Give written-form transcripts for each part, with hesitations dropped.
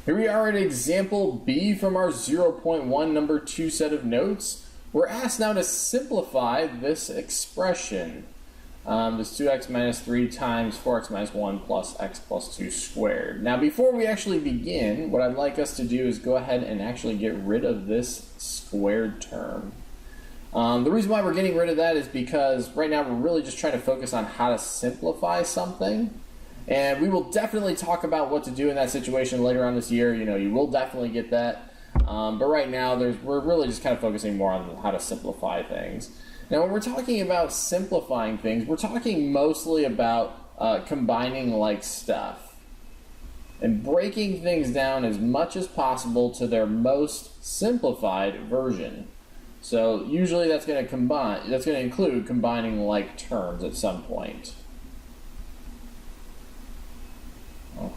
Here we are at example B from our 0.1 number 2 set of notes. We're asked now to simplify this expression. This 2x minus 3 times 4x minus 1 plus x plus 2 squared. Now before we actually begin, what I'd like us to do is go ahead and actually get rid of this squared term. The reason why we're getting rid of that is because right now we're really just trying to focus on how to simplify something. And we will definitely talk about what to do in that situation later on this year. You know, you will definitely get that. But right now, we're really just kind of focusing more on how to simplify things. Now, when we're talking about simplifying things, we're talking mostly about combining like stuff and breaking things down as much as possible to their most simplified version. So usually that's going to include combining like terms at some point.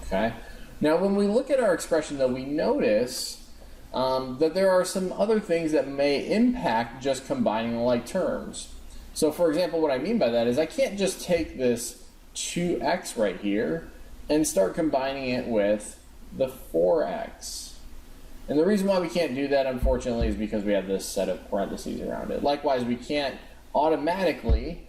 Okay. Now, when we look at our expression, though, we notice that there are some other things that may impact just combining like terms. So, for example, what I mean by that is I can't just take this 2x right here and start combining it with the 4x. And the reason why we can't do that, unfortunately, is because we have this set of parentheses around it. Likewise, we can't automatically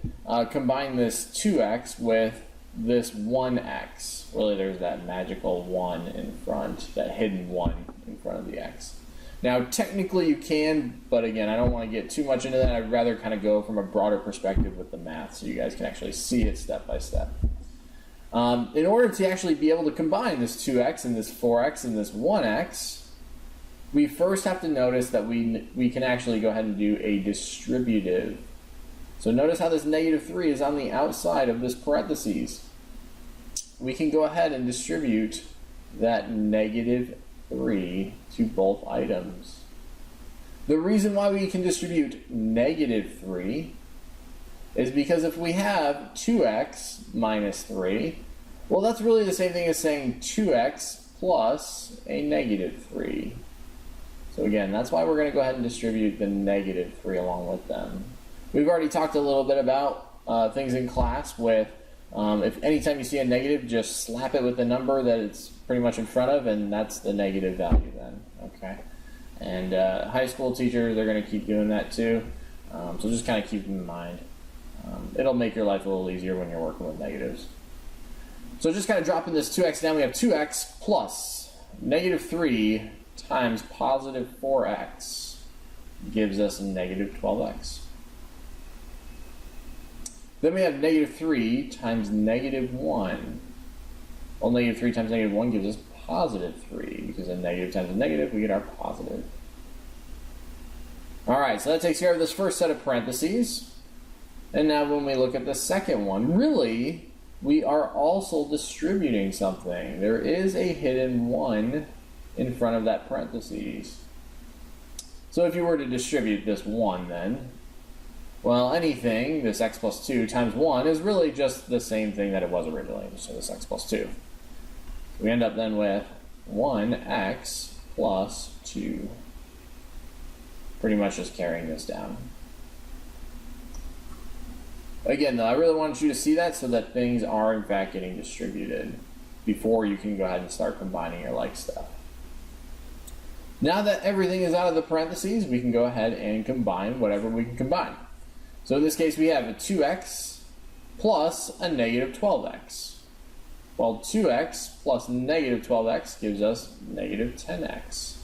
combine this 2x with this 1x. Really, there's that magical 1 in front, that hidden 1 in front of the x. Now, technically you can, but again, I don't want to get too much into that. I'd rather kind of go from a broader perspective with the math so you guys can actually see it step by step. In order to actually be able to combine this 2x and this 4x and this 1x, we first have to notice that we can actually go ahead and do a distributive. So notice how this negative 3 is on the outside of this parentheses. We can go ahead and distribute that negative 3 to both items. The reason why we can distribute negative 3 is because if we have 2x minus 3, well, that's really the same thing as saying 2x plus a negative 3. So again, that's why we're going to go ahead and distribute the negative 3 along with them. We've already talked a little bit about things in class with if anytime you see a negative, just slap it with the number that it's pretty much in front of, and that's the negative value then. Okay. And high school teachers, they're going to keep doing that too. So just kind of keep them in mind. It'll make your life a little easier when you're working with negatives. So just kind of dropping this 2x down, we have 2x plus negative 3 times positive 4x gives us negative 12x. Then we have negative 3 times negative 1. Well, negative 3 times negative 1 gives us positive 3, because a negative times a negative, we get our positive. Alright, so that takes care of this first set of parentheses. And now when we look at the second one, really, we are also distributing something. There is a hidden 1 in front of that parentheses. So if you were to distribute this 1 then, well, anything, this x plus 2 times 1 is really just the same thing that it was originally, so this x plus 2. We end up then with 1x plus 2. Pretty much just carrying this down. Again, though, I really wanted you to see that so that things are in fact getting distributed before you can go ahead and start combining your like stuff. Now that everything is out of the parentheses, we can go ahead and combine whatever we can combine. So in this case, we have a 2x plus a negative 12x. Well, 2x plus negative 12x gives us negative 10x.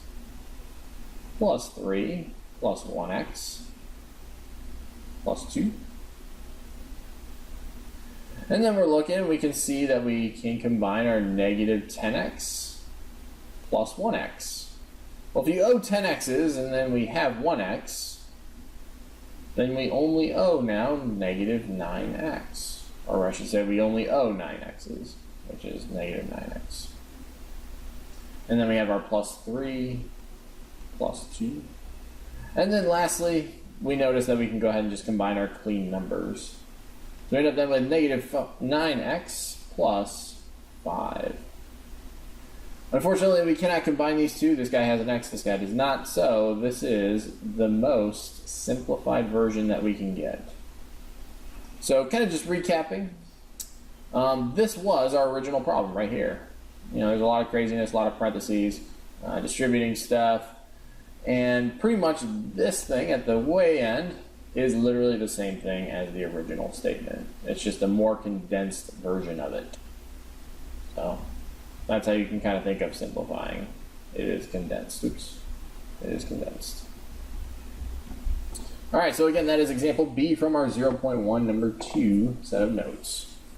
Plus 3 plus 1x plus 2. And then we're looking, we can see that we can combine our negative 10x plus 1x. Well, if you owe 10x's and then we have 1x, then we only owe now negative 9x. Or I should say we only owe 9x's, which is negative 9x. And then we have our plus 3, plus 2. And then lastly, we notice that we can go ahead and just combine our clean numbers. So we end up then with negative 9x plus 5. Unfortunately, we cannot combine these two. This guy has an x, this guy does not, so this is the most simplified version that we can get. So kind of just recapping, this was our original problem right here. there's a lot of craziness, a lot of parentheses, distributing stuff, and pretty much this thing at the way end is literally the same thing as the original statement. It's just a more condensed version of it. So that's how you can kind of think of simplifying. It is condensed. Oops. It is condensed. All right, so again, that is example B from our 0.1 number 2 set of notes.